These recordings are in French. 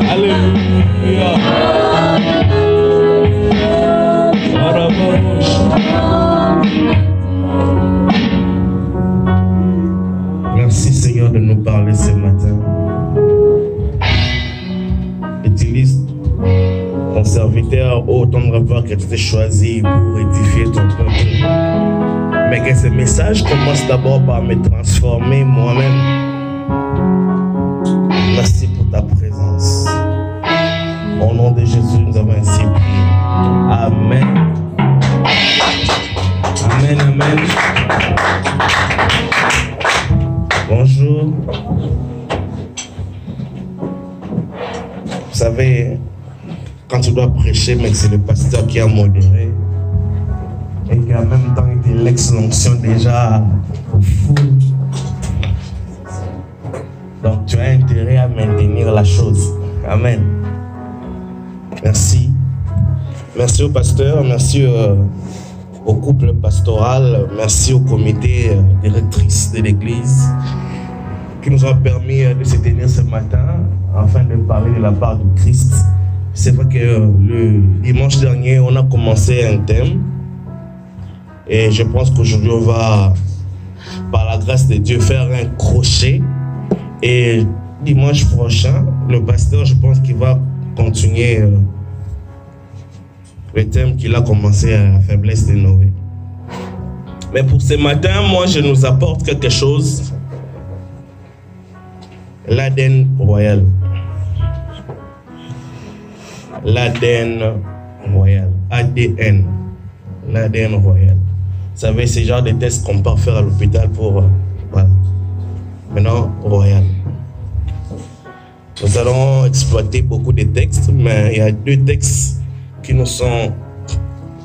Alléluia. Merci Seigneur de nous parler ce matin. Utilise ton serviteur au temps de revoir que tu t'es choisi pour édifier ton peuple. Mais que ce message commence d'abord par me transformer moi-même. Merci pour ta présence. Au nom de Jésus, nous avons ainsi prié. Amen. Amen, amen. Bonjour. Vous savez, quand tu dois prêcher, mais que c'est le pasteur qui a modéré, et qu'en même temps, il délecte l'onction déjà au fou. Donc, tu as intérêt à maintenir la chose. Amen. Merci. Merci au pasteur, merci au couple pastoral, merci au comité directrice de l'église qui nous ont permis de se tenir ce matin afin de parler de la part de Christ. C'est vrai que le dimanche dernier, on a commencé un thème et je pense qu'aujourd'hui, on va, par la grâce de Dieu, faire un crochet. Et dimanche prochain, le pasteur, je pense qu'il va continuer le thème qu'il a commencé à la faiblesse de Noé. Mais pour ce matin, moi, je nous apporte quelque chose. L'ADN royal. L'ADN royal. ADN. L'ADN royal. Vous savez, c'est le genre de tests qu'on peut faire à l'hôpital pour... voilà. Maintenant, royal. Nous allons exploiter beaucoup de textes, mais il y a deux textes qui nous sont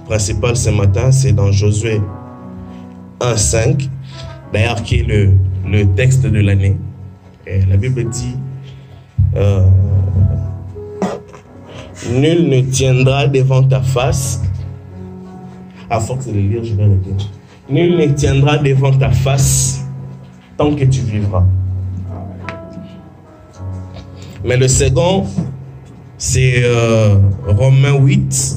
principaux ce matin. C'est dans Josué 1,5, d'ailleurs qui est le texte de l'année. Et la Bible dit nul ne tiendra devant ta face. À force de le lire, je vais le dire. Nul ne tiendra devant ta face tant que tu vivras. Mais le second, c'est Romains 8.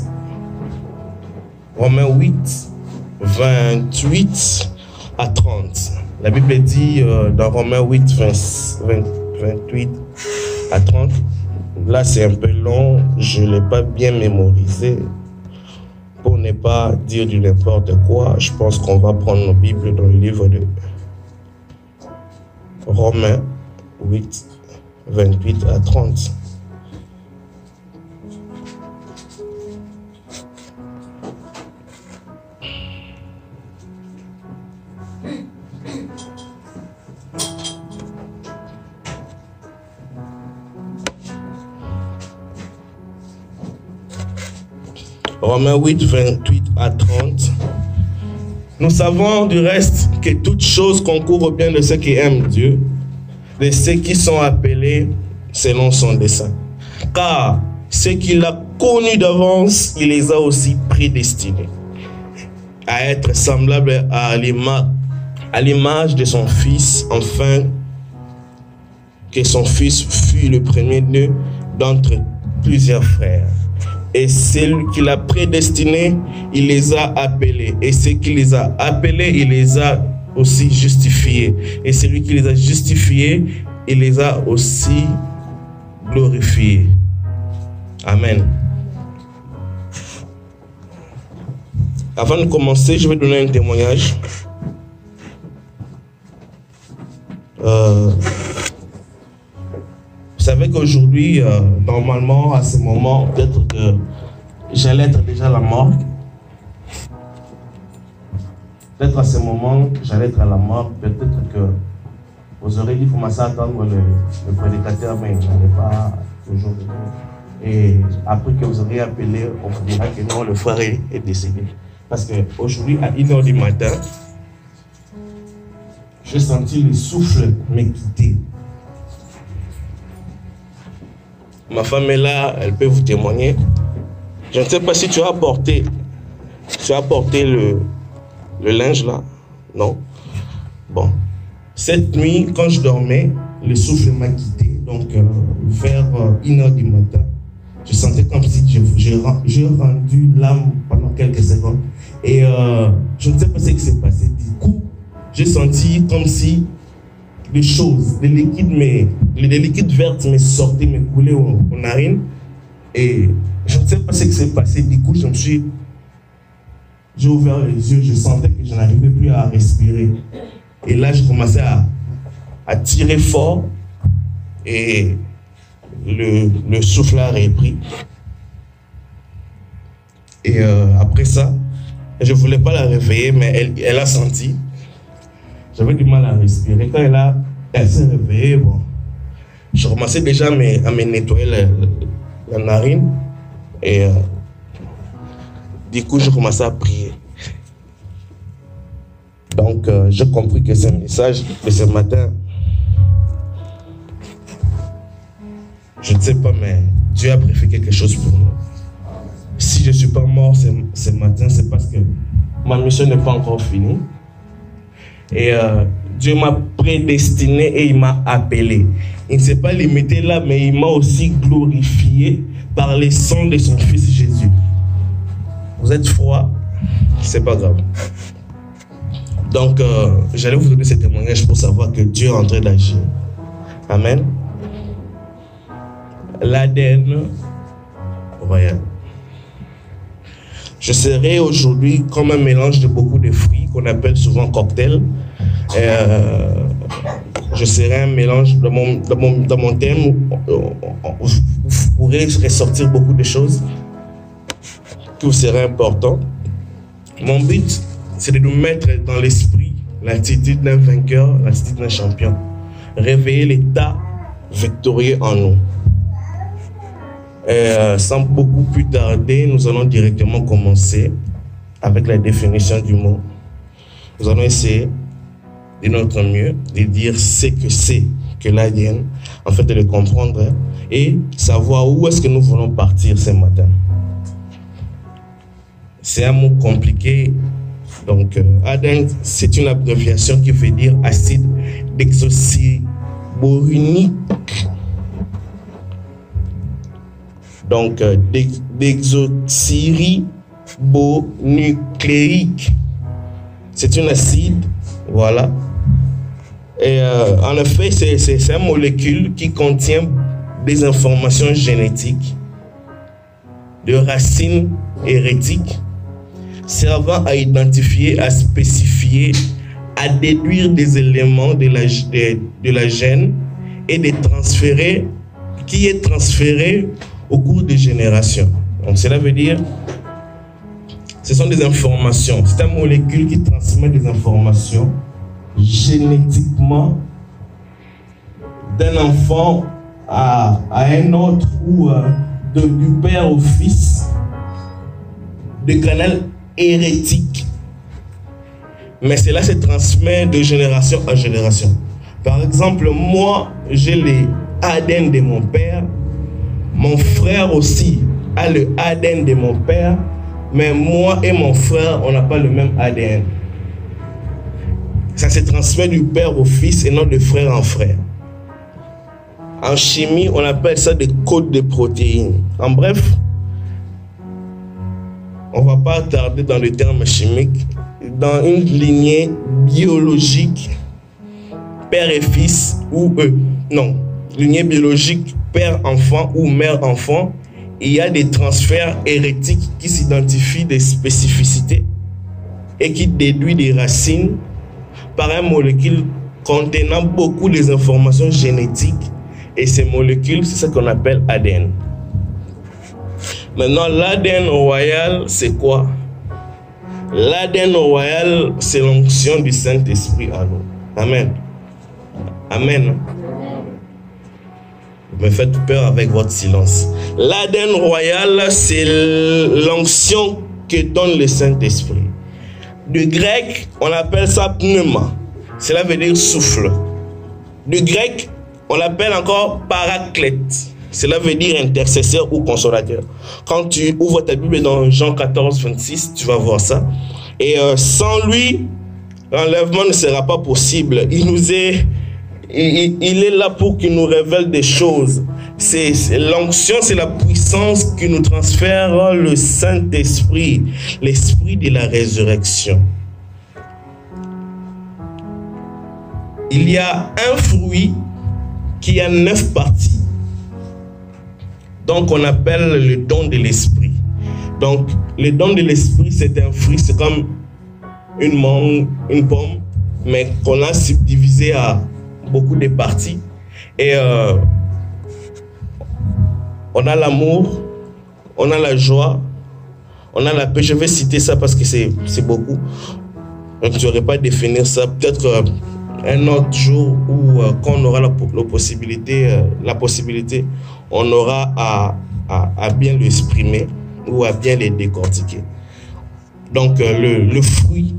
Romains 8, 28 à 30. La Bible dit dans Romains 8, 28 à 30. Là, c'est un peu long. Je ne l'ai pas bien mémorisé. Pour ne pas dire du n'importe quoi, je pense qu'on va prendre nos Bibles dans le livre de Romains 8, 28 à 30. Romains 8, 28 à 30. Nous savons du reste que toute chose concourt au bien de ceux qui aiment Dieu, de ceux qui sont appelés selon son dessein. Car ceux qu'il a connus d'avance, il les a aussi prédestinés à être semblables à l'image de son Fils, afin que son Fils fût le premier-né d'entre plusieurs frères. Et celui qu'il a prédestiné, il les a appelés. Et ceux qui les a appelés, il les a aussi justifiés. Et celui qui les a justifiés, il les a aussi glorifiés. Amen. Avant de commencer, je vais donner un témoignage. Vous savez qu'aujourd'hui, normalement, à ce moment, peut-être que j'allais être déjà à la mort. Peut-être à ce moment, j'allais être à la mort. Peut-être que vous aurez dit, il faut m'asseoir attendre le prédicateur, mais il n'allait pas toujours venir. Et après que vous aurez appelé, on vous dira que non, le frère est décédé. Parce qu'aujourd'hui, à 1h du matin, j'ai senti le souffle me quitter. Ma femme est là, elle peut vous témoigner. Je ne sais pas si tu as apporté le linge là. Non? Bon. Cette nuit, quand je dormais, le souffle m'a quitté. Donc, vers 1h du matin, je sentais comme si j'ai rendu l'âme pendant quelques secondes. Et je ne sais pas ce qui s'est passé. Du coup, j'ai senti comme si des choses, des liquides verts me sortaient, me coulaient aux narines. Et je ne sais pas ce qui s'est passé. Du coup, j'ai ouvert les yeux, je sentais que je n'arrivais plus à respirer. Et là, je commençais à tirer fort et le souffle a repris. Et après ça, je ne voulais pas la réveiller, mais elle a senti. J'avais du mal à respirer. Quand elle s'est réveillée, bon, je commençais déjà à me nettoyer la narine. Et du coup, je commençais à prier. Donc, j'ai compris que ce message de ce matin, je ne sais pas, mais Dieu a préféré quelque chose pour nous. Si je ne suis pas mort ce matin, c'est parce que ma mission n'est pas encore finie. Et Dieu m'a prédestiné et il m'a appelé. Il ne s'est pas limité là, mais il m'a aussi glorifié par le sang de son Fils Jésus. Vous êtes froid, c'est pas grave. Donc, j'allais vous donner ce témoignage pour savoir que Dieu est en train d'agir. Amen. L'ADN royal. Je serai aujourd'hui comme un mélange de beaucoup de fruits qu'on appelle souvent cocktail. Je serai un mélange dans mon thème. Vous pourrez ressortir beaucoup de choses qui vous seraient importantes. Mon but, c'est de nous mettre dans l'esprit l'attitude d'un vainqueur, l'attitude d'un champion. Réveiller l'état victorieux en nous. Sans beaucoup plus tarder, nous allons directement commencer avec la définition du mot. Nous allons essayer de notre mieux de dire ce que c'est que l'ADN, en fait de le comprendre et savoir où est-ce que nous voulons partir ce matin. C'est un mot compliqué. Donc, ADN, c'est une abréviation qui veut dire acide désoxyribonucléique. Donc, désoxyribonucléique. C'est une acide, voilà. Et en effet, c'est une molécule qui contient des informations génétiques, de racines hérétiques, servant à identifier, à spécifier, à déduire des éléments de la gène et de transférer, qui est transféré au cours des générations. Donc cela veut dire, ce sont des informations, c'est une molécule qui transmet des informations génétiquement d'un enfant à un autre ou du père au fils, de canal hérétique. Mais cela se transmet de génération en génération. Par exemple, moi, j'ai les ADN de mon père. Mon frère aussi a le ADN de mon père. Mais moi et mon frère, on n'a pas le même ADN. Ça se transmet du père au fils et non de frère en frère. En chimie, on appelle ça des codes de protéines. En bref, on ne va pas tarder dans les termes chimiques. Dans une lignée biologique, père et fils, ou lignée biologique, père-enfant ou mère-enfant, il y a des transferts hérétiques qui s'identifient des spécificités et qui déduisent des racines par une molécule contenant beaucoup des informations génétiques. Et ces molécules, c'est ce qu'on appelle ADN. Maintenant, l'ADN royal, c'est quoi? L'ADN royal, c'est l'onction du Saint-Esprit à nous. Amen. Amen. Vous me faites peur avec votre silence. L'ADN royal, c'est l'onction que donne le Saint-Esprit. Du grec, on appelle ça pneuma. Cela veut dire souffle. Du grec, on l'appelle encore paraclète. Cela veut dire intercesseur ou consolateur. Quand tu ouvres ta Bible dans Jean 14, 26, tu vas voir ça. Et sans lui, l'enlèvement ne sera pas possible. Il est là pour qu'il nous révèle des choses. L'onction, c'est la puissance qui nous transfère le Saint-Esprit, l'esprit de la résurrection. Il y a un fruit qui a 9 parties. Donc, on appelle le don de l'esprit. Donc, le don de l'esprit, c'est un fruit, c'est comme une mangue, une pomme, mais qu'on a subdivisé à beaucoup de parties. Et on a l'amour, on a la joie, on a la paix. Je vais citer ça parce que c'est beaucoup. Donc, je n'aurais pas définir ça. Peut-être un autre jour où, quand on aura la possibilité, on aura à bien l'exprimer ou à bien les décortiquer. Donc, le fruit,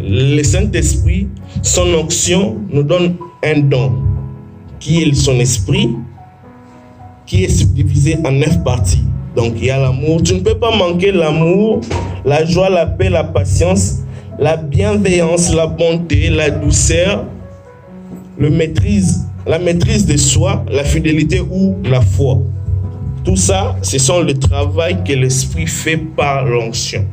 le Saint-Esprit, son onction nous donne un don qui est son esprit, qui est subdivisé en 9 parties. Donc, il y a l'amour. Tu ne peux pas manquer l'amour, la joie, la paix, la patience, la bienveillance, la bonté, la douceur, la maîtrise de soi, la fidélité ou la foi. Tout ça, ce sont le travail que l'Esprit fait par l'onction.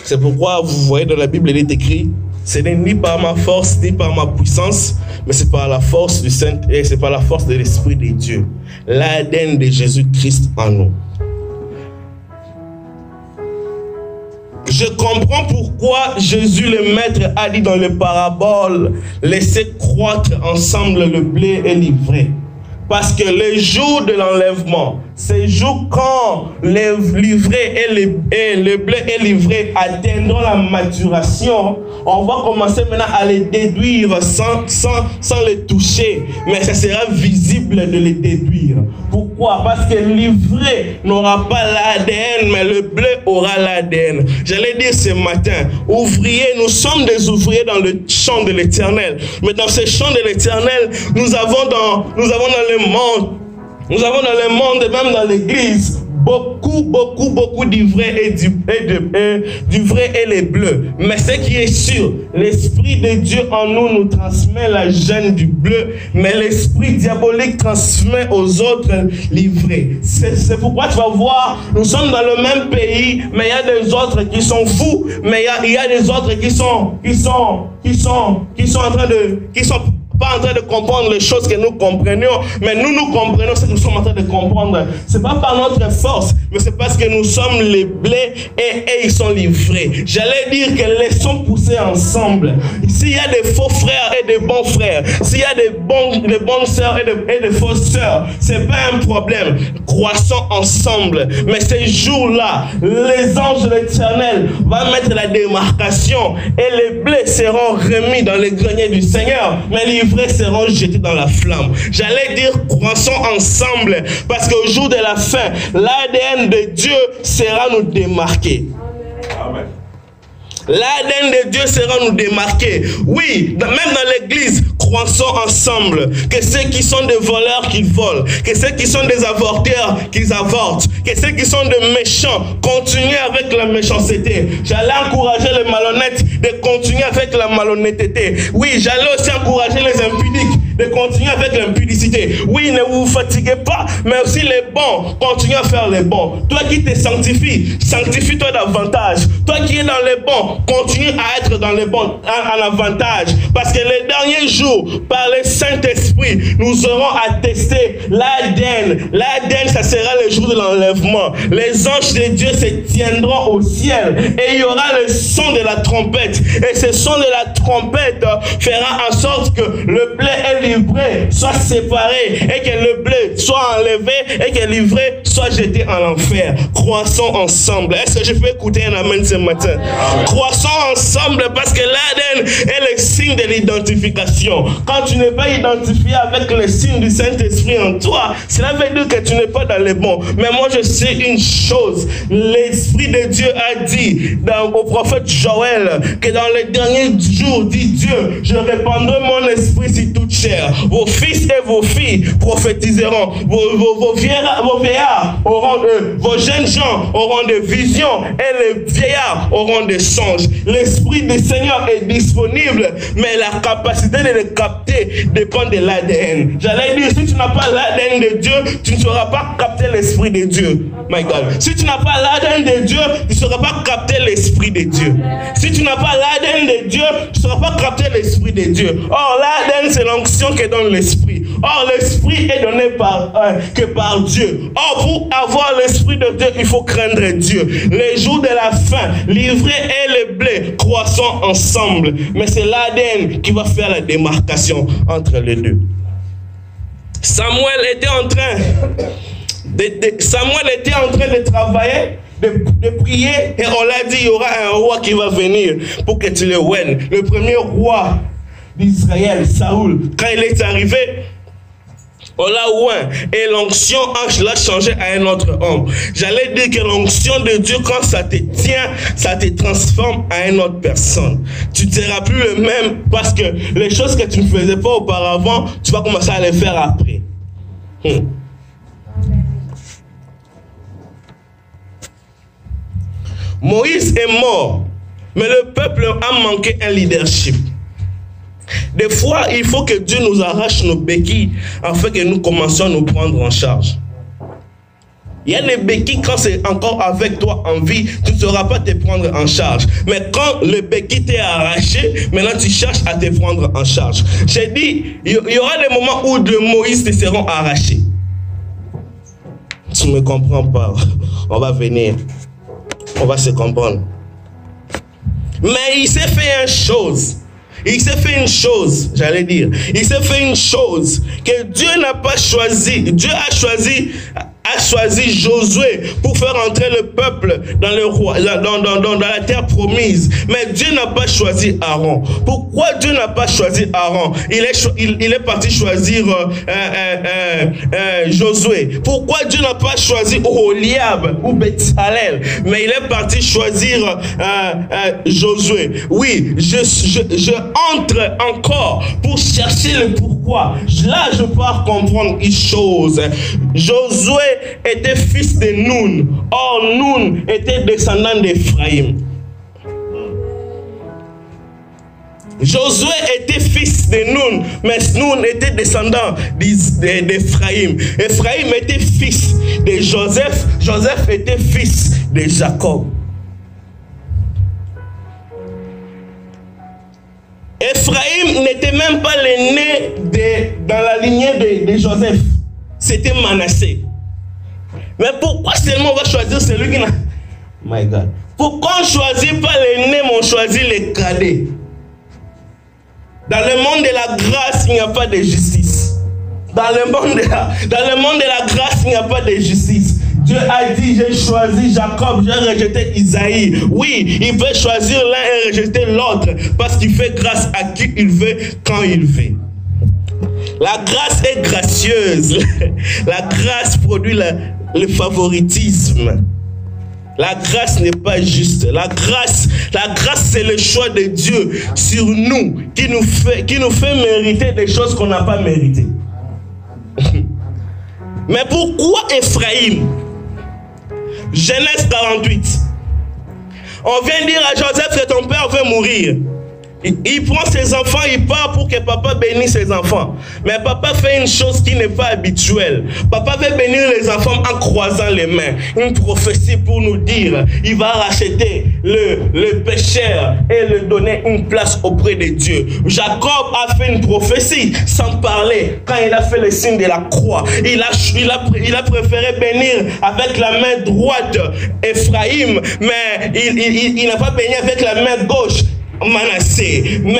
C'est pourquoi vous voyez dans la Bible, il est écrit, ce n'est ni par ma force, ni par ma puissance, mais c'est par la force du Saint et c'est par la force de l'Esprit de Dieu. L'ADN de Jésus-Christ en nous. Je comprends pourquoi Jésus le Maître a dit dans les paraboles, laissez croître ensemble le blé et l'ivraie. Parce que le jour de l'enlèvement, c'est le jour quand l'ivraie et le blé et l'ivraie atteindront la maturation, on va commencer maintenant à les déduire sans les toucher. Mais ça sera visible de les déduire. Pourquoi? Parce que l'ivraie n'aura pas l'ADN, mais le blé aura l'ADN. J'allais dire ce matin, ouvriers, nous sommes des ouvriers dans le champ de l'Éternel. Mais dans ce champ de l'Éternel, nous avons dans le monde, et même dans l'église, beaucoup d'ivraie du vrai et les bleus. Mais ce qui est sûr, l'Esprit de Dieu en nous transmet la gêne du bleu, mais l'esprit diabolique transmet aux autres l'ivraie. C'est pourquoi tu vas voir, nous sommes dans le même pays, mais il y a des autres qui sont fous, mais il y a des autres qui sont pas en train de comprendre les choses que nous comprenions, mais nous comprenons ce que nous sommes en train de comprendre. C'est pas par notre force, mais c'est parce que nous sommes les blés et ils sont livrés. J'allais dire que laissons pousser ensemble. S'il y a des faux frères et des bons frères, s'il y a des bonnes sœurs et des fausses sœurs, c'est pas un problème. Croissons ensemble. Mais ces jours-là, les anges de l'Éternel vont mettre la démarcation et les blés seront remis dans les greniers du Seigneur. Mais les vrais seront jetés dans la flamme. J'allais dire croissons ensemble parce qu'au jour de la fin, l'ADN de Dieu sera nous démarquer. Amen. L'ADN de Dieu sera nous démarquer. Oui, même dans l'église, croissons ensemble. Que ceux qui sont des voleurs qu'ils volent, que ceux qui sont des avorteurs qu'ils avortent, que ceux qui sont des méchants continuent avec la méchanceté. J'allais encourager les malhonnêtes de continuer avec la malhonnêteté. Oui, j'allais aussi encourager les impudiques de continuer avec l'impudicité. Oui, ne vous fatiguez pas, mais aussi les bons, continuez à faire les bons. Toi qui te sanctifies, sanctifie-toi davantage. Toi qui es dans les bons, continue à être dans les bons, en avantage. Parce que les derniers jours, par le Saint-Esprit, nous aurons à tester l'ADN. L'ADN, ça sera le jour de l'enlèvement. Les anges de Dieu se tiendront au ciel et il y aura le son de la trompette. Et ce son de la trompette fera en sorte que le blé et l'ivraie soient séparés et que le blé soit enlevé et que l'ivraie soit jeté en enfer. Croissons ensemble. Est-ce que je peux écouter un amen ce matin? Amen. Croissons ensemble parce que l'ADN est le signe de l'identification. Quand tu n'es pas identifié avec le signe du Saint-Esprit en toi, cela veut dire que tu n'es pas dans les bons. Mais moi je sais une chose, l'Esprit de Dieu a dit au prophète Joël que dans les derniers jours, dit Dieu, je répandrai mon esprit sur toute chair. prophètèrent, vos fils et vos filles prophétiseront, vos vieillards auront vos jeunes gens auront des visions et les vieillards auront des songes. L'Esprit du Seigneur est disponible, mais la capacité de le capter dépend de l'ADN. J'allais dire, si tu n'as pas l'ADN de Dieu, tu ne sauras pas capter l'Esprit de Dieu. My God. Si tu n'as pas l'ADN de Dieu, tu ne sauras pas capter l'Esprit de Dieu. Si tu n'as pas l'ADN de Dieu, tu ne sauras pas capter l'Esprit de Dieu. Or, l'ADN, c'est l'onction qui donne l'Esprit. Or, l'Esprit est donné que par Dieu. Or, pour avoir l'Esprit de Dieu, il faut craindre Dieu. Les jours de la fin, l'ivraie et le blé croissant ensemble. Mais c'est l'ADN qui va faire la démarcation entre les deux. Samuel était en train de travailler, de prier, et on l'a dit, il y aura un roi qui va venir pour que tu le vois. Le premier roi d'Israël, Saoul, quand il est arrivé, on l'a oint, et l'onction l'a changé à un autre homme. J'allais dire que l'onction de Dieu, quand ça te tient, ça te transforme à une autre personne. Tu ne seras plus le même, parce que les choses que tu ne faisais pas auparavant, tu vas commencer à les faire après. Moïse est mort, mais le peuple a manqué un leadership. Des fois, il faut que Dieu nous arrache nos béquilles afin que nous commencions à nous prendre en charge. Il y a des béquilles, quand c'est encore avec toi en vie, tu ne sauras pas te prendre en charge. Mais quand le béquille t'est arraché, maintenant tu cherches à te prendre en charge. J'ai dit, il y aura des moments où de Moïse te seront arrachés. Tu ne me comprends pas. On va venir. On va se comprendre. Mais il s'est fait une chose. Il s'est fait une chose, j'allais dire. Il s'est fait une chose que Dieu n'a pas choisi. Dieu a choisi Josué pour faire entrer le peuple dans le roi, dans la terre promise. Mais Dieu n'a pas choisi Aaron. Pourquoi Dieu n'a pas choisi Aaron? Il est parti choisir Josué. Pourquoi Dieu n'a pas choisi Oholiab ou Betsalel? Mais il est parti choisir Josué. Oui, je entre encore pour chercher le pourquoi. Là, je pars comprendre une chose. Josué était fils de Nun. Or, Nun était descendant d'Ephraïm. Josué était fils de Nun, mais Nun était descendant d'Ephraïm. Ephraïm était fils de Joseph. Joseph était fils de Jacob. Ephraïm n'était même pas l'aîné dans la lignée de Joseph. C'était Manassé. Mais pourquoi seulement on va choisir celui qui n'a... My God. Pourquoi on ne choisit pas l'aîné, mais on choisit les cadets? Dans le monde de la grâce, il n'y a pas de justice. Dans le monde de la grâce, il n'y a pas de justice. Dieu a dit, j'ai choisi Jacob, j'ai rejeté Isaïe. Oui, il veut choisir l'un et rejeter l'autre, parce qu'il fait grâce à qui il veut, quand il veut. La grâce est gracieuse. La grâce produit le favoritisme. La grâce n'est pas juste. La grâce c'est le choix de Dieu sur nous qui nous fait mériter des choses qu'on n'a pas méritées. Mais pourquoi Ephraïm? Genèse 48. On vient dire à Joseph que ton père veut mourir. Il prend ses enfants, il part pour que papa bénisse ses enfants. Mais papa fait une chose qui n'est pas habituelle. Papa veut bénir les enfants en croisant les mains. Une prophétie pour nous dire, il va racheter le pécheur et le donner une place auprès de Dieu. Jacob a fait une prophétie sans parler. Quand il a fait le signe de la croix, il a préféré bénir avec la main droite Ephraïm, mais il n'a pas béni avec la main gauche Manassé. Mais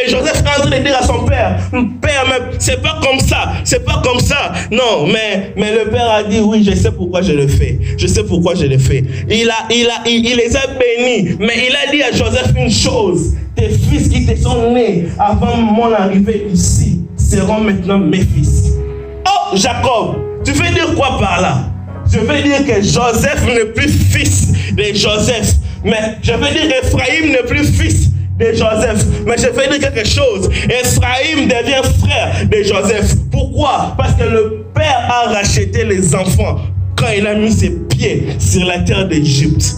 Joseph est en train de dire à son père, père, c'est pas comme ça, c'est pas comme ça. Non, mais le père a dit, oui, je sais pourquoi je le fais. Je sais pourquoi je le fais. Il les a bénis, mais il a dit à Joseph une chose: tes fils qui te sont nés avant mon arrivée ici seront maintenant mes fils. Oh, Jacob, tu veux dire quoi par là? Je veux dire que Joseph n'est plus fils de Joseph. Mais je veux dire Ephraïm n'est plus fils de Joseph. Mais je vais dire quelque chose. Ephraïm devient frère de Joseph. Pourquoi? Parce que le père a racheté les enfants quand il a mis ses pieds sur la terre d'Égypte.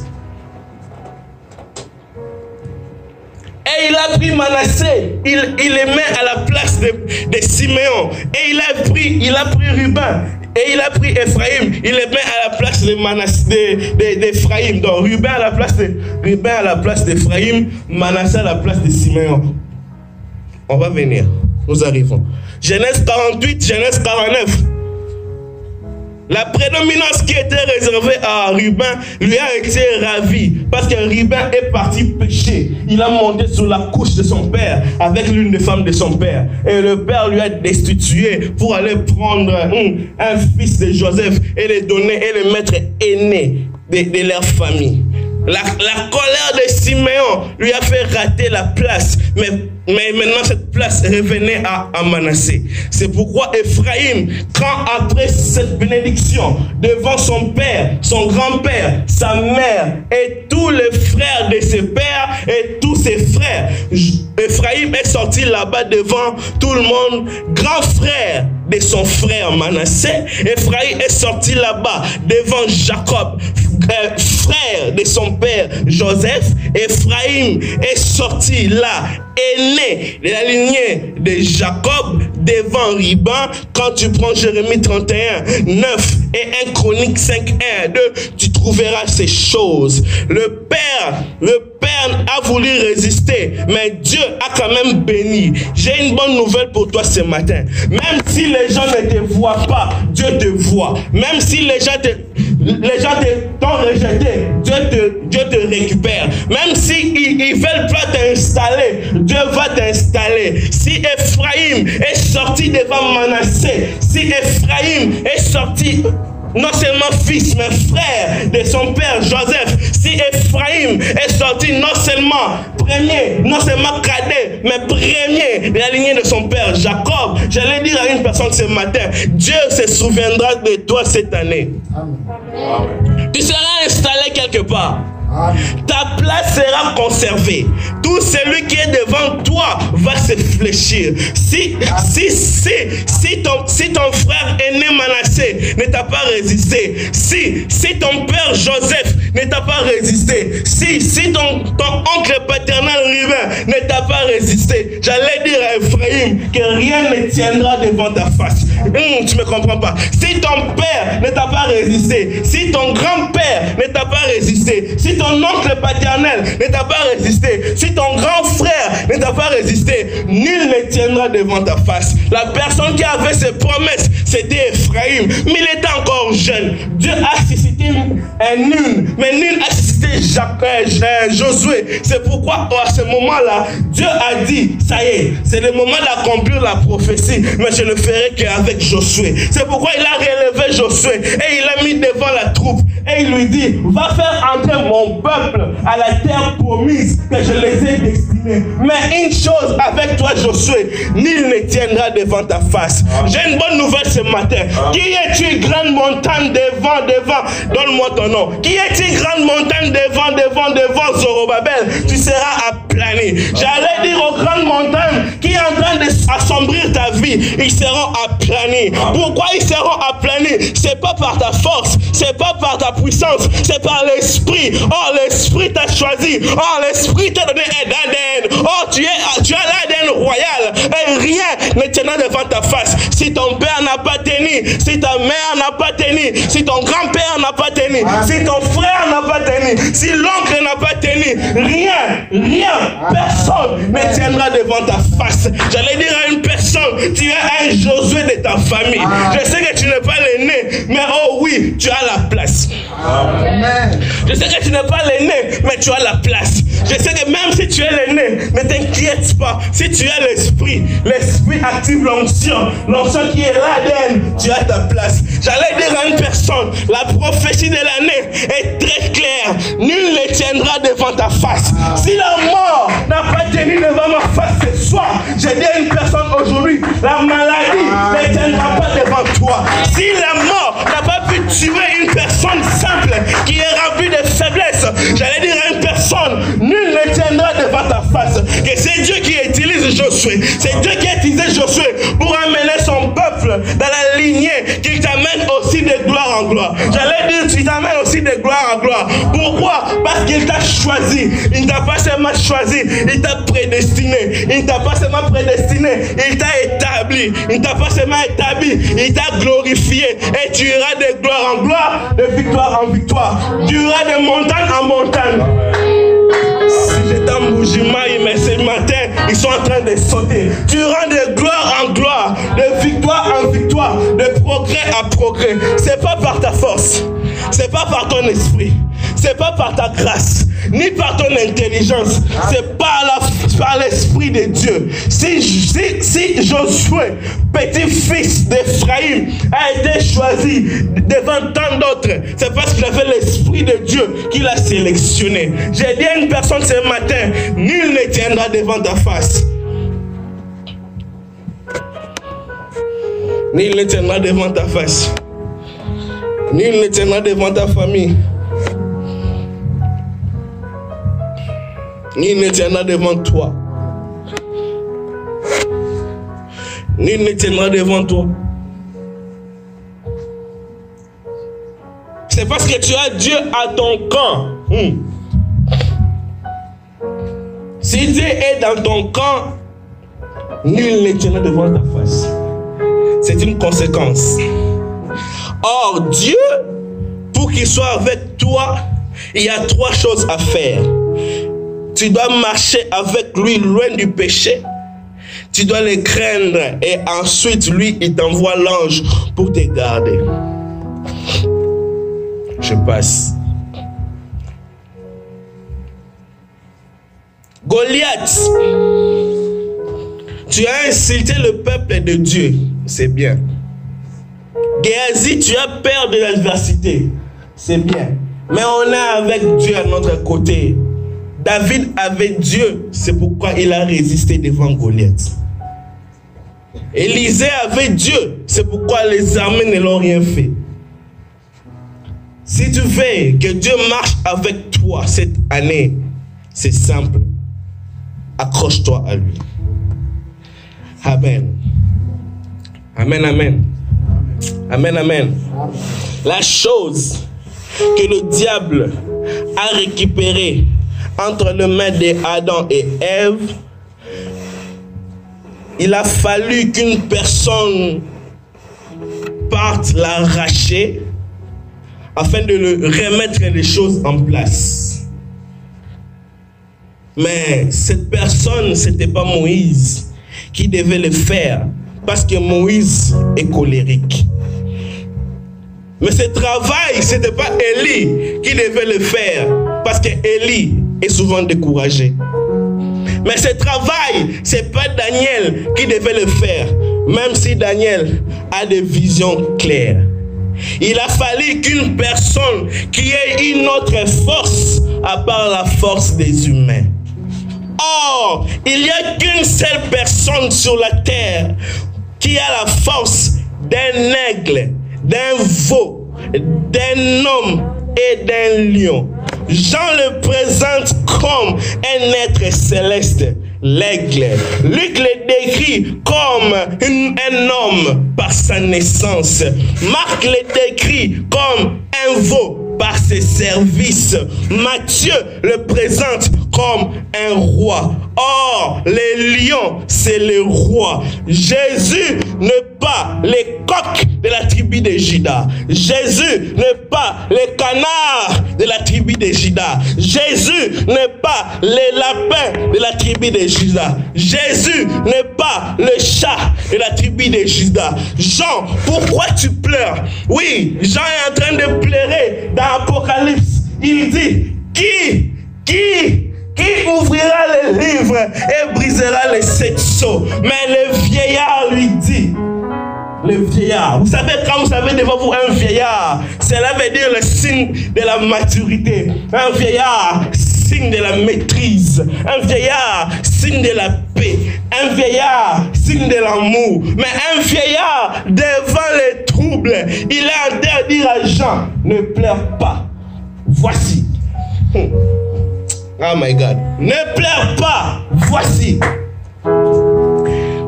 Et il a pris Manassé, il les met à la place de Siméon. Et il a pris Ruben. Et il a pris Ephraïm, il les met à la place d'Ephraïm. Donc Ruben à la place d'Ephraïm, Manassé à la place de Siméon. On va venir, nous arrivons. Genèse 48, Genèse 49. La prédominance qui était réservée à Ruben lui a été ravie parce que Ruben est parti pécher. Il a monté sur la couche de son père avec l'une des femmes de son père. Et le père lui a destitué pour aller prendre un fils de Joseph et le donner et le mettre aîné de leur famille. La colère de Siméon lui a fait rater la place, mais maintenant cette place revenait à Manassé. C'est pourquoi Ephraïm, quand après cette bénédiction, devant son père, son grand-père, sa mère et tous les frères de ses pères et tous ses frères, Ephraïm est sorti là-bas devant tout le monde, grand frère de son frère Manassé. Ephraïm est sorti là-bas devant Jacob, frère de son père Joseph. Ephraïm est sorti là, aîné de la lignée de Jacob, devant Ruben. Quand tu prends Jérémie 31, 9 et 1 Chronique 5, 1, 2, tu trouveras ces choses. Le père a voulu résister, mais Dieu a quand même béni. J'ai une bonne nouvelle pour toi ce matin. Même si les gens ne te voient pas, Dieu te voit. Même si les gens t'ont rejeté, Dieu te récupère. Même si ils veulent pas t'installer, Dieu va t'installer. Si Ephraïm est sorti devant Manassé, si Ephraïm est sorti non seulement fils, mais frère de son père Joseph, si Ephraïm est sorti non seulement premier, non seulement cadet, mais premier de la lignée de son père Jacob, j'allais dire à une personne ce matin, Dieu se souviendra de toi cette année. Amen. Tu seras installé quelque part. Ta place sera conservée. Tout celui qui est devant toi va se fléchir. Si ton frère aîné Manassé ne t'a pas résisté, si ton père Joseph ne t'a pas résisté, si ton oncle paternel Ruben ne t'a pas résisté, j'allais dire à Ephraïm que rien ne tiendra devant ta face. Tu me comprends pas? Si ton père ne t'a pas résisté, si ton grand-père ne t'a pas résisté, si ton oncle paternel ne t'a pas résisté, si ton grand frère ne t'a pas résisté, nul ne tiendra devant ta face. La personne qui avait ses promesses, c'était Ephraïm, mais il était encore jeune. Dieu a suscité Nun, mais Nun a suscité Josué. C'est pourquoi à ce moment-là, Dieu a dit, ça y est, c'est le moment d'accomplir la prophétie, mais je ne le ferai qu'avec Josué. C'est pourquoi il a relevé Josué et il l'a mis devant la troupe et il lui dit, va faire entrer mon peuple à la terre promise que je les ai destinés. Mais une chose avec toi Josué, nul ne tiendra devant ta face. J'ai une bonne nouvelle ce matin. Qui es-tu, grande montagne devant, donne-moi ton nom. Qui es-tu, grande montagne devant Zorobabel, tu seras aplani. J'allais dire aux grandes montagnes qui est en train d'assombrir ta vie, ils seront aplanis. Pourquoi ils seront aplanis? C'est pas par ta force, c'est pas par ta puissance, c'est par l'esprit. Oh, l'esprit t'a choisi. Oh, l'esprit t'a donné un ADN. Oh, tu as l'ADN royal. Et rien ne tiendra devant ta face. Si ton père n'a pas tenu, si ta mère n'a pas tenu, si ton grand-père n'a pas tenu, si ton frère n'a pas tenu, si l'oncle n'a pas tenu, rien, personne ne tiendra devant ta face. J'allais dire à une personne, tu es un Josué de ta famille. Je sais que tu n'es pas l'aîné, mais oh oui, tu as la place. Amen. Je sais que tu n'es pas l'aîné, mais tu as la place. Je sais que même si tu es l'aîné, ne t'inquiète pas. Si tu as l'esprit active l'onction qui est l'ADN, tu as ta place. J'allais dire à une personne, la prophétie de l'année est très claire. Nul ne tiendra devant ta face. Si la mort n'a pas tenu devant ma face ce soir, j'ai dit à une personne aujourd'hui, la maladie ne tiendra pas devant toi. Si la mort n'a pas pu tuer une personne simple qui est remplie de faiblesse, j'allais dire à une personne, nul ne tiendra devant ta face. signer qu'il t'amène aussi de gloire en gloire. J'allais dire, tu t'amènes aussi de gloire en gloire. Pourquoi? Parce qu'il t'a choisi. Il ne t'a pas seulement choisi, il t'a prédestiné. Il ne t'a pas seulement prédestiné, il t'a établi. Il ne t'a pas seulement établi, il t'a glorifié. Et tu iras de gloire en gloire, de victoire en victoire. Tu iras de montagne en montagne. Si j'étais en Bougimaï, mais ce matin, ils sont en train de sauter. Tu iras de gloire en gloire, de victoire en victoire, de progrès à progrès. C'est pas par ta force, c'est pas par ton esprit, c'est pas par ta grâce, ni par ton intelligence, c'est par l'esprit de Dieu. Si Josué, petit-fils d'Ephraïm, a été choisi devant tant d'autres, c'est parce qu'il avait l'esprit de Dieu qui l'a sélectionné. J'ai dit à une personne ce matin, nul ne tiendra devant ta face. Nul ne tiendra devant ta face. Nul ne tiendra devant ta famille. Nul ne tiendra devant toi. Nul ne tiendra devant toi. C'est parce que tu as Dieu à ton camp. Si Dieu est dans ton camp, nul ne tiendra devant ta face. C'est une conséquence. Or, Dieu, pour qu'il soit avec toi, il y a 3 choses à faire. Tu dois marcher avec lui loin du péché. Tu dois le craindre et ensuite, lui, il t'envoie l'ange pour te garder. Je passe. Goliath, tu as insulté le peuple de Dieu. C'est bien. Géasi, tu as peur de l'adversité. C'est bien. Mais on est avec Dieu à notre côté. David avait Dieu. C'est pourquoi il a résisté devant Goliath. Élisée avait Dieu. C'est pourquoi les armées ne l'ont rien fait. Si tu veux que Dieu marche avec toi cette année, c'est simple. Accroche-toi à lui. Amen. Amen, amen. Amen, amen. La chose que le diable a récupérée entre les mains d'Adam et Ève, il a fallu qu'une personne parte l'arracher afin de le remettre les choses en place. Mais cette personne, ce n'était pas Moïse qui devait le faire parce que Moïse est colérique. Mais ce travail, ce n'était pas Élie qui devait le faire parce que Élie est souvent découragé. Mais ce travail, ce n'est pas Daniel qui devait le faire, même si Daniel a des visions claires. Il a fallu qu'une personne qui ait une autre force à part la force des humains. Or, il n'y a qu'une seule personne sur la terre qui a la force d'un aigle, d'un veau, d'un homme et d'un lion. Jean le présente comme un être céleste, l'aigle. Luc le décrit comme un homme par sa naissance. Marc le décrit comme un veau par ses services. Matthieu le présente comme un roi. Or, les lions, c'est le roi. Jésus n'est pas les coqs de la tribu de Juda. Jésus n'est pas les canards de la tribu de Juda. Jésus n'est pas les lapins de la tribu de Juda. Jésus n'est pas le chat de la tribu de Juda. Jean, pourquoi tu pleures? Oui, Jean est en train de pleurer dans Apocalypse. Il dit, qui ouvrira les livres et brisera les 7 sceaux? Mais le vieillard lui dit, le vieillard, vous savez, quand vous avez devant vous un vieillard, cela veut dire le signe de la maturité. Un vieillard, signe de la maîtrise. Un vieillard, signe de la paix. Un vieillard, signe de l'amour. Mais un vieillard, devant les troubles, il est en train de dire à Jean, ne pleure pas. Voici. Oh my God. Ne pleure pas. Voici.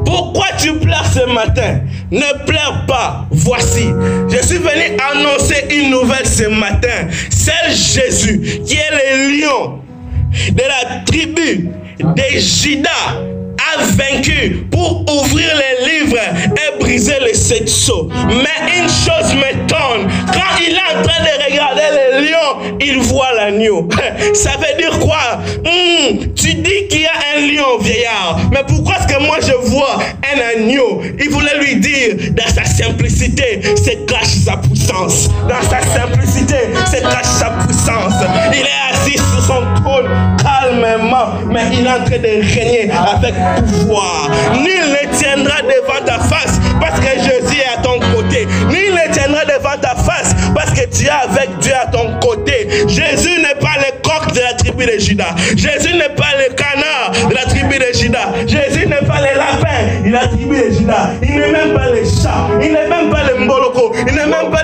Pourquoi tu pleures ce matin? ne pleure pas. Voici, je suis venu annoncer une nouvelle ce matin. C'est Jésus qui est le lion de la tribu de Juda a vaincu pour ouvrir les livres et briser les sept sceaux. Mais une chose m'étonne, quand il est en train de regarder le lion, il voit l'agneau. Ça veut dire quoi? Tu dis qu'il y a un lion, vieillard, mais pourquoi est-ce que moi je vois un agneau? Il voulait lui dire, dans sa simplicité, se cache sa puissance. Dans sa simplicité, se cache sa puissance. Il est assis sur son trône calmement, mais il est en train de régner avec pouvoir. Nul ne tiendra devant ta face parce que Jésus est à ton côté. Nul ne tiendra devant ta face parce que tu es avec Dieu à ton côté. Jésus n'est pas le coq de la tribu de Juda. Jésus n'est pas le canard de la tribu de Juda. Jésus n'est pas le lapin de la tribu de Juda. Il n'est même pas le chat. Il n'est même pas le mboloko. Il n'est même pas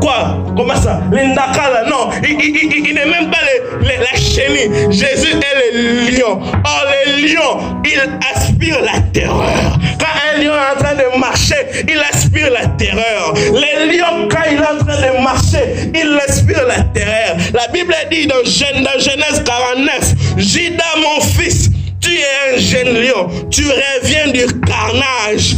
quoi? Comment ça? Les nakala. Non. Il n'est même pas la chenille. Jésus est le lion. Or, le lion, il aspire la terreur. Quand un lion est en train de marcher, il aspire la terreur. Le lion, quand il est en train de marcher, il aspire la terreur. La Bible dit dans Genèse 49, Juda, mon fils, tu es un jeune lion, tu reviens du carnage.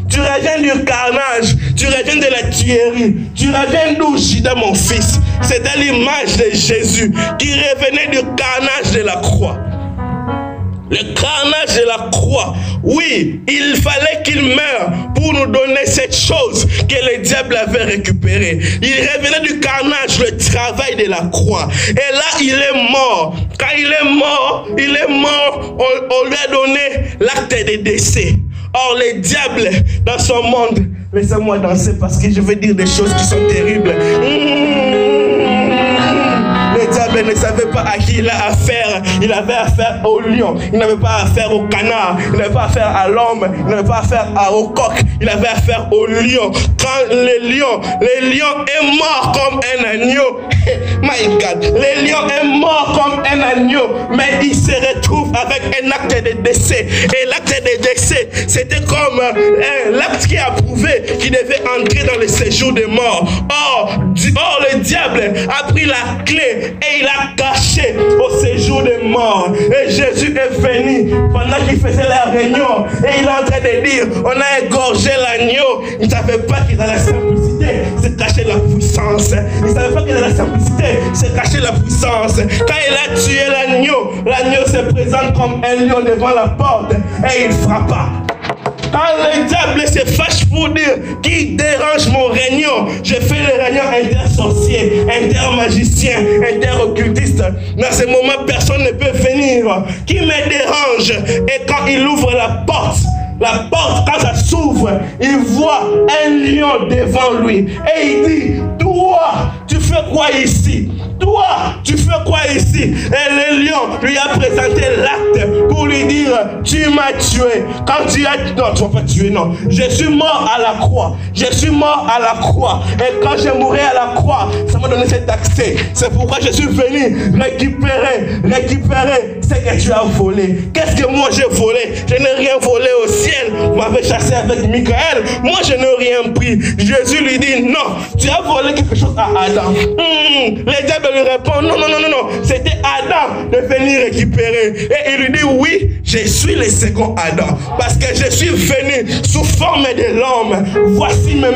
Tu reviens du carnage, tu reviens de la tuerie. Tu reviens d'où, Juda, mon fils? C'était l'image de Jésus qui revenait du carnage de la croix. Le carnage de la croix. Oui, il fallait qu'il meure pour nous donner cette chose que le diable avait récupérée. Il revenait du carnage, le travail de la croix. Et là, il est mort. Quand il est mort, on lui a donné l'acte de décès. Or, le diable, dans son monde, laissez-moi danser parce que je vais dire des choses qui sont terribles. Le diable ne savait pas à qui il a affaire. Il avait affaire au lion. Il n'avait pas affaire au canard. Il n'avait pas affaire à l'homme. Il n'avait pas affaire au coq. Il avait affaire au lion. Quand le lion est mort comme un agneau. My God. Le lion est mort comme un agneau. Mais il se retrouve avec un acte de décès. Et l'acte de décès, c'était comme l'acte qui a prouvé qu'il devait entrer dans le séjour des morts. Or, le diable a pris la clé et il a caché au séjour des morts. Et Jésus est venu pendant qu'il faisait la réunion. Et il est en train de dire, on a égorgé l'agneau. Il ne savait pas qu'il dans la simplicité c'est caché la puissance. Il ne savait pas que dans la simplicité c'est caché la puissance. Quand il a tué l'agneau, l'agneau se présente comme un lion devant la porte et il frappa. Quand le diable se fâche pour dire qui dérange mon réunion, je fais le réunion inter-sorcier, inter-magicien, inter-occultiste. Dans ce moment, personne ne peut venir. Qui me dérange? Et quand il ouvre la porte, quand ça s'ouvre, il voit un lion devant lui. Et il dit, toi, tu fais quoi ici? Toi, tu fais quoi ici? Et le lion lui a présenté l'acte pour lui dire, tu m'as tué. Quand tu as... Non, tu ne vas pas tuer, non. Je suis mort à la croix. Je suis mort à la croix. Et quand je mourrai à la croix, ça m'a donné cet accès. C'est pourquoi je suis venu récupérer ce que tu as volé. Qu'est-ce que moi j'ai volé? Je n'ai rien volé au ciel. Vous m'avez chassé avec Michael. Moi, je n'ai rien pris. Jésus lui dit, non, tu as volé quelque chose à Adam. Le diable lui répond, non. C'était Adam de venir récupérer. Et il lui dit, oui, je suis le second Adam. Parce que je suis venu sous forme de l'homme. Voici mes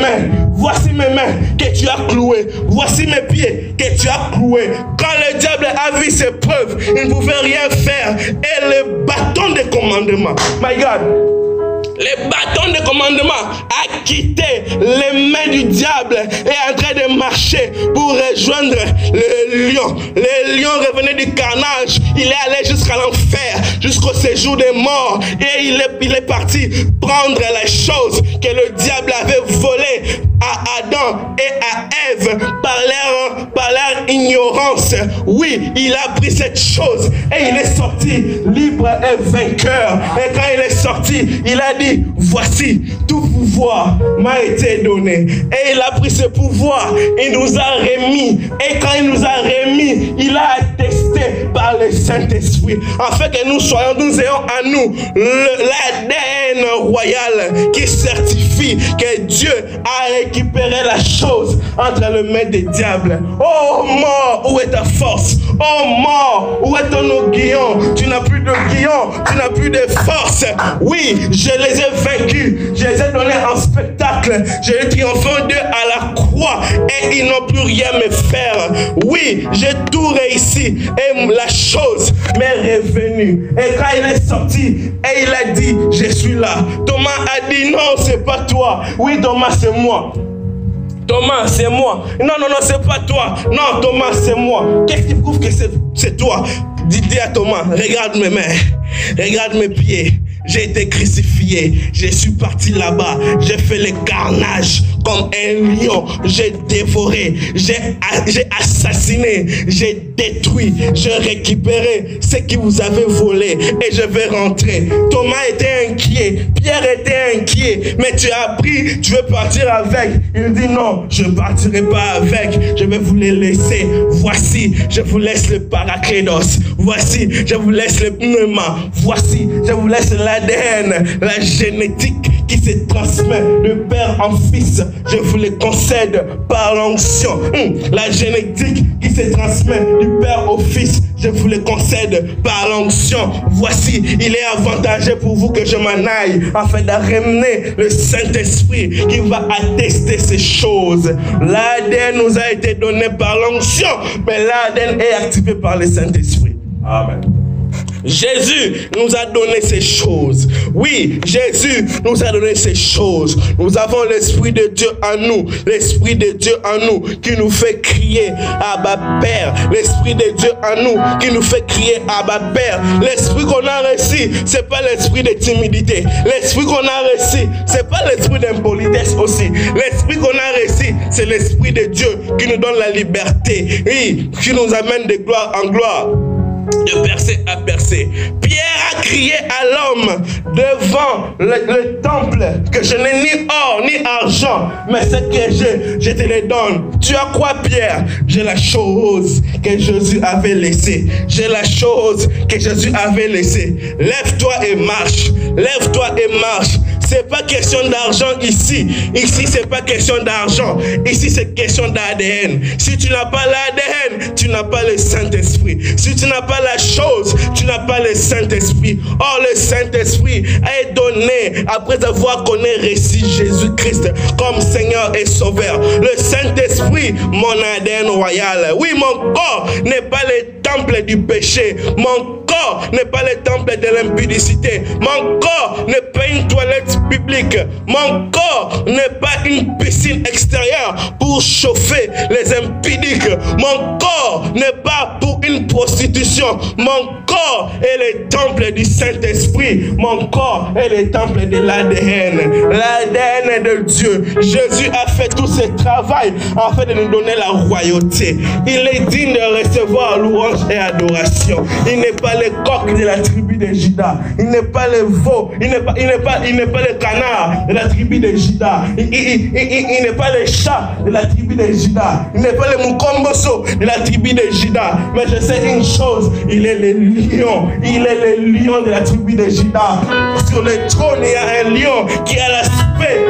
mains que tu as clouées. Voici mes pieds que tu as cloués. Quand le diable a vu ses preuves, il ne pouvait rien faire. Et le bâton de commandement, my God, le bâton de commandement a quitté les mains du diable et est en train de marcher pour rejoindre le lion. Le lion revenait du carnage. Il est allé jusqu'à l'enfer, jusqu'au séjour des morts. Et il est parti prendre les choses que le diable avait volées à Adam et à Ève par leur ignorance. Oui, il a pris cette chose et il est sorti libre et vainqueur. Et quand il est sorti, il a dit, voici, tout pouvoir m'a été donné. Et il a pris ce pouvoir, il nous a remis. Et quand il nous a remis, il a attesté par par le Saint-Esprit, afin que nous ayons à nous l'ADN royal qui certifie que Dieu a récupéré la chose entre les mains des diables. Oh mort, où est ta force? Oh mort, où est ton aiguillon? Tu n'as plus de guillon, tu n'as plus de force. Oui, je les ai vaincus, je les ai donnés en spectacle, je les ai triomphés d'eux à la croix et ils n'ont plus rien à me faire. Oui, j'ai tout réussi et la chose m'est revenue. Et quand il est sorti et il a dit, je suis là. Thomas a dit, non, c'est pas toi. Oui, Thomas, c'est moi. Thomas, c'est moi. Non, non, non, c'est pas toi. Non, Thomas, c'est moi. Qu'est-ce qui prouve que c'est toi? Dis à Thomas, regarde mes mains, regarde mes pieds. J'ai été crucifié, je suis parti là-bas, j'ai fait le carnage comme un lion, j'ai dévoré, j'ai assassiné, j'ai détruit, j'ai récupéré ce que vous avez volé et je vais rentrer. Thomas était inquiet, Pierre était inquiet, mais tu as pris, tu veux partir avec. Il dit non, je ne partirai pas avec, je vais vous les laisser. Voici, je vous laisse le paraclétos, voici, je vous laisse le pneuma, voici, je vous laisse l'ADN, la génétique qui se transmet de père en fils. Je vous le concède par l'onction. La génétique qui se transmet du père au fils. Je vous le concède par l'onction. Voici, il est avantageux pour vous que je m'en aille afin de ramener le Saint-Esprit qui va attester ces choses. L'ADN nous a été donné par l'onction, mais l'ADN est activé par le Saint-Esprit. Amen. Jésus nous a donné ces choses. Oui, Jésus nous a donné ces choses. Nous avons l'Esprit de Dieu en nous. L'Esprit de Dieu en nous qui nous fait crier Abba Père. L'Esprit de Dieu en nous qui nous fait crier Abba Père. L'Esprit qu'on a reçu, c'est pas l'esprit de timidité. L'Esprit qu'on a reçu, c'est pas l'esprit d'impolitesse aussi. L'Esprit qu'on a reçu, c'est l'Esprit de Dieu qui nous donne la liberté. Oui, qui nous amène de gloire en gloire, de percée à percée. Pierre a crié à l'homme devant le temple que je n'ai ni or ni argent, mais ce que j'ai, je te le donne. Tu as quoi, Pierre? J'ai la chose que Jésus avait laissée. J'ai la chose que Jésus avait laissée. Lève-toi et marche. Lève-toi et marche. C'est pas question d'argent ici. Ici, c'est pas question d'argent. Ici, c'est question d'ADN. Si tu n'as pas l'ADN, tu n'as pas le Saint-Esprit. Si tu n'as pas la chose, tu n'as pas le Saint-Esprit. Or, le Saint-Esprit est donné après avoir connu reçu Jésus-Christ comme Seigneur et Sauveur. Le Saint-Esprit, mon ADN royal. Oui, mon corps n'est pas le temple du péché. Mon corps n'est pas le temple de l'impudicité. Mon corps n'est pas une toilette publique. Mon corps n'est pas une piscine extérieure pour chauffer les impudiques. Mon corps n'est pas pour une prostitution. Mon corps est le temple du Saint-Esprit. Mon corps est le temple de l'ADN. L'ADN de Dieu. Jésus a fait tout ce travail afin de nous donner la royauté. Il est digne de recevoir louange et adoration. Il n'est pas le coq de la tribu de Juda. Il n'est pas le veau. Il n'est pas le canard de la tribu de Juda. Il n'est pas le chat de la tribu de Juda. Il n'est pas le mukomboso de la tribu de Juda. Mais je sais une chose, il est le lion. Il est le lion de la tribu de Juda. Sur le trône, il y a un lion qui a l'aspect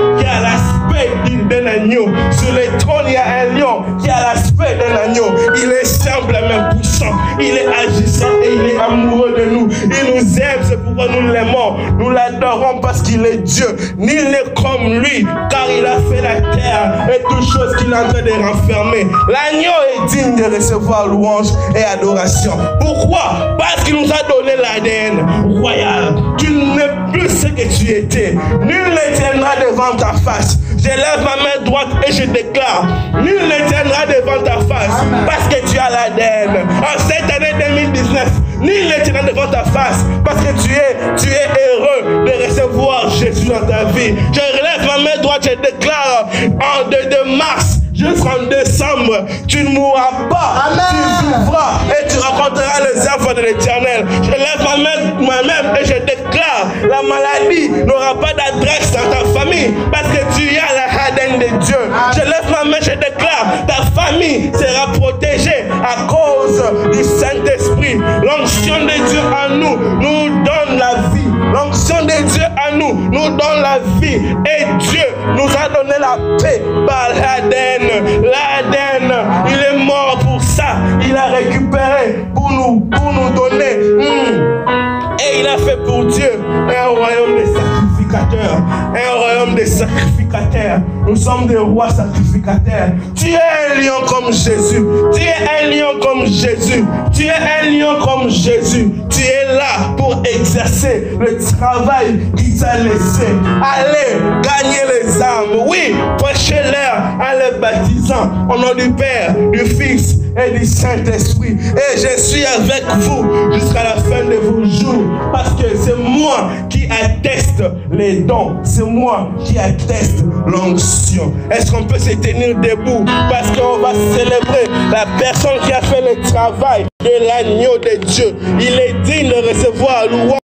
d'un agneau. Sur le trône, il y a un lion qui a l'aspect d'un agneau. Il est simple mais puissant. Il est agissant et il est amoureux de nous. Il nous aime, c'est pourquoi nous l'aimons. Nous l'adorons parce qu'il est Dieu. Nul n'est comme lui, car il a fait la terre et toutes choses qu'il est en train de renfermer. L'agneau est digne de recevoir louange et adoration. Pourquoi? Parce qu'il nous a donné l'ADN royal. Tu n'es plus ce que tu étais. Nul ne tiendra devant ta face. Je lève ma main droite et je déclare, nul ne tiendra devant ta face parce que tu as l'ADN. En cette année 2019, nul ne tiendra devant ta face parce que tu es heureux de recevoir Jésus dans ta vie. Je relève ma main droite, je déclare de mars jusqu'en décembre, tu ne mourras pas. Amen. Tu vivras et tu rencontreras les enfants de l'Éternel. Je lève ma main moi-même et je déclare, la maladie n'aura pas d'adresse dans ta famille parce que tu as l'ADN de Dieu. Je lève ma main, je déclare, ta famille sera protégée à cause du Saint-Esprit. vie. L'onction de Dieu en nous nous donne la vie. L'onction de Dieu en nous nous donne la vie. Et Dieu nous a donné la paix par l'ADN. L'ADN, il est mort pour ça. Il a récupéré pour nous donner. Et il a fait pour Dieu un royaume de sacrificateurs. Un royaume de sacrificateurs. Nous sommes des rois sacrificateurs. Tu es un lion comme Jésus. Tu es un lion comme Jésus. Tu es un lion comme Jésus. Tu es là pour exercer le travail qu'il t'a laissé. Allez, gagner les âmes. Oui, prêchez-leur en les baptisant au nom du Père, du Fils et du Saint-Esprit. Et je suis avec vous jusqu'à la fin de vos jours. Parce que c'est moi qui atteste les dons. C'est moi qui atteste l'onction. Est-ce qu'on peut se tenir debout? Parce qu'on va célébrer la personne qui a fait le travail de l'agneau de Dieu. Il est digne de recevoir louange.